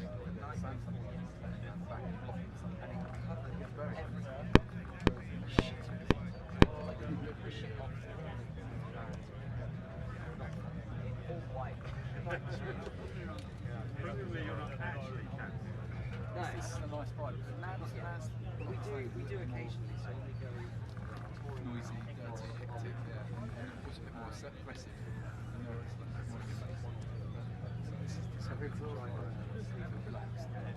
It's a nice bike. We do occasionally, so we go Noisy, dirty, hectic, yeah. And it was a bit more aggressive. And there was like more space. So this is so we feel like relaxed.